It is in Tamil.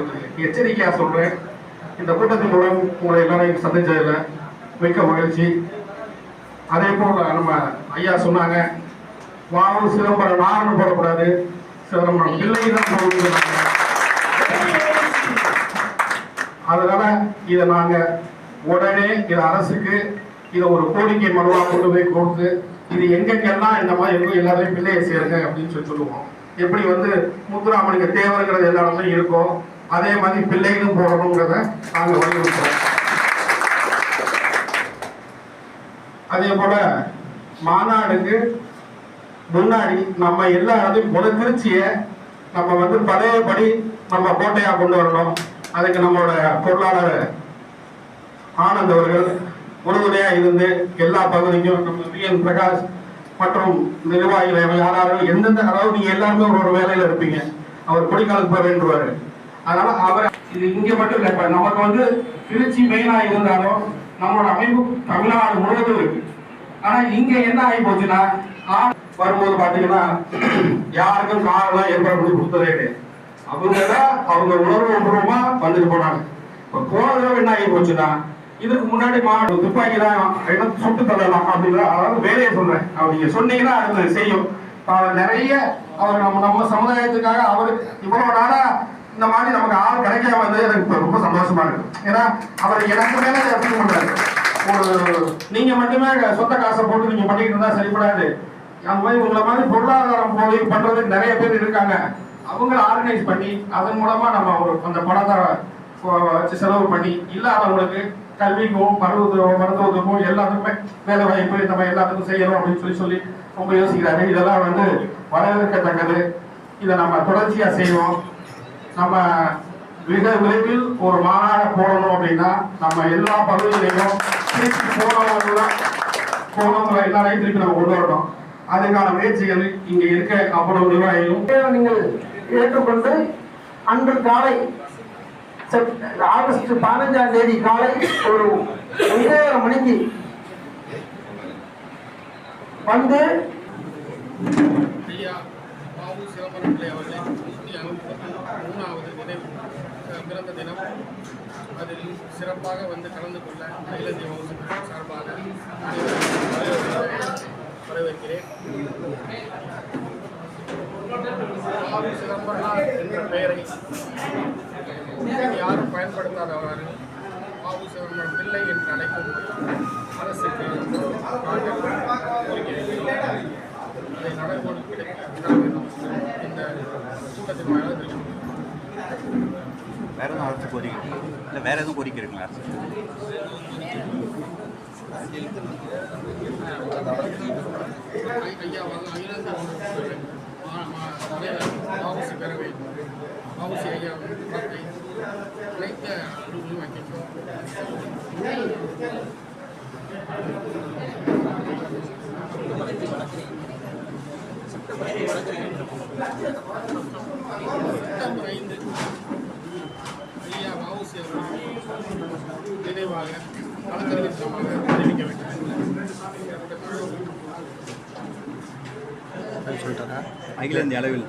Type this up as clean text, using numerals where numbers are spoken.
உங்களுக்கு எச்சரிக்கையாக சொல்கிறேன். இந்த கூட்டத்தின் மூலம் உங்களை எல்லாரையும் சந்திச்சதில் மிக்க மகிழ்ச்சி. அதே போல் நம்ம ஐயா சொன்னாங்க, வாவு சிதம்பரம் நாகன்னு போடக்கூடாது, சிதம்பரம் பிள்ளை தான் போடுறாங்க. அதனால இதை நாங்கள் உடனே இதை அரசுக்கு இதை ஒரு கோரிக்கை மனுவாக கொண்டு போய் கொடுத்து இது எங்கெங்கெல்லாம் இந்த மாதிரி இருக்கும் எல்லாரையும் பிள்ளையை சேருங்க அப்படின்னு சொல்லுவோம். எப்படி முத்துராமனுக்கு தேவைங்கிறது எல்லா இடத்துலையும் இருக்கும், அதே மாதிரி பிள்ளைகளும் போடணுங்கிறத நாங்கள் வலியுறுத்துறோம். அதே போல மாநாடுக்கு முன்னாடி நம்ம எல்லா இடத்தையும் திருச்சியை நம்ம பழையபடி நம்ம கோட்டையாக கொண்டு வரணும். அதுக்கு நம்மளோட பொருளாளர் ஆனந்த் அவர்கள் உறுதுணையாக இருந்து எல்லா பகுதிக்கும் நம்ம விஎன் பிரகாஷ் மற்றும் நிர்வாகிகள் யாராரும் எந்தெந்த, அதாவது நீங்க எல்லாருமே ஒரு வேலையில இருப்பீங்க, அவர் கொடிக்காலுக்கு போக வேண்டுவாரு. அதனால அவர் இது இங்க மட்டும் இல்லை, இப்ப நமக்கு திருச்சி மெயினா இருந்தாலும் நம்மளோட அமைப்பு தமிழ்நாடு முழுவதும் இருக்கு. ஆனா இங்க என்ன ஆகி போச்சுன்னா வரும்போது பாத்தீங்கன்னா யாருக்கும் காரணம் ஏற்பாடு பண்ணி கொடுத்ததே கிடையாது. அவங்க உணர்வு பூர்வமா வந்துட்டு போனாங்க. இப்ப போன தடவை என்ன ஆகி போச்சுன்னா இதுக்கு முன்னாடி துப்பாக்கி தான் சுட்டு தள்ளலாம் அப்படின்ற, அதாவது வேலையை சொல்றேன், அவர் நீங்க சொன்னீங்கன்னா அது செய்யும். நிறைய அவர் நம்ம சமுதாயத்துக்காக அவர் இவ்வளவு நாளா இந்த மாதிரி நமக்கு ஆள் கிடைக்காம வந்து எனக்கு ரொம்ப சந்தோஷமா இருக்கு. ஏன்னா அவர் எனக்கு மேல எப்படி பண்றாரு, நீங்க மட்டுமே சொந்த காசை போட்டு நீங்க பண்ணிட்டு இருந்தா சரிப்படாது. அந்த மாதிரி உங்களை மாதிரி பொருளாதாரம் போய் பண்றதுக்கு நிறைய பேர் இருக்காங்க. அவங்களை ஆர்கனைஸ் பண்ணி அதன் மூலமா நம்ம அந்த பணத்தை வச்சு செலவு பண்ணி இல்லாதவங்களுக்கு கல்விக்கும் மருத்துவத்துக்கும் எல்லாத்துக்குமே வேலை வாய்ப்பு நம்ம எல்லாத்துக்கும் செய்யணும் அப்படின்னு சொல்லி ரொம்ப யோசிக்கிறாரு. இதெல்லாம் வரவேற்கத்தக்கது. இதை நம்ம தொடர்ச்சியா செய்வோம். நம்ம மிக விரைவில் ஒரு மாநாடு போடணும் அப்படின்னா நம்ம எல்லா பகுதியிலையும் திருப்பி போனவங்க எல்லாரையும் திருப்பி நம்ம கொண்டு வரணும். அதுக்கான முயற்சிகள் இங்க இருக்க அவ்வளவு நிர்வாகிகளும் நீங்கள் ஏற்றுக்கொண்டு அன்று காலை ஆகஸ்ட் 15ஆம் தேதி காலை ஒரு 9:30 மணிக்கு வந்து பிறந்த தினம் அதில் சிறப்பாக கலந்து கொள்ள அகில இந்திய வகுப்பு சார்பாக வரவேற்கிறேன். சிதம்பரம் என்ற பெயரை யாரும் பயன்படுத்தாதவாறு வாவு சிதம்பரம் பிள்ளை என்று அழைக்கும் அரசுக்கு அதை நடைமுறைப்படுத்த இந்த கூட்டத்தின் வாயிலாக தெரிவிக்கும். வேற எதுவும் அரசு கோரிக்கை இல்லை, வேற எதுவும் கோரிக்கை இருக்குங்களா அரசு? ஐயா வாவுசி பேரவை வாவுசி ஐயா அனைத்து குழுவும் வைக்கின்றோம். செப்டம்பர் 5 ஐயா வாவுசி அவர்கள் நினைவாக வழக்கறிஞர் அறிவிக்க வேண்டும். அகில இந்திய அளவில்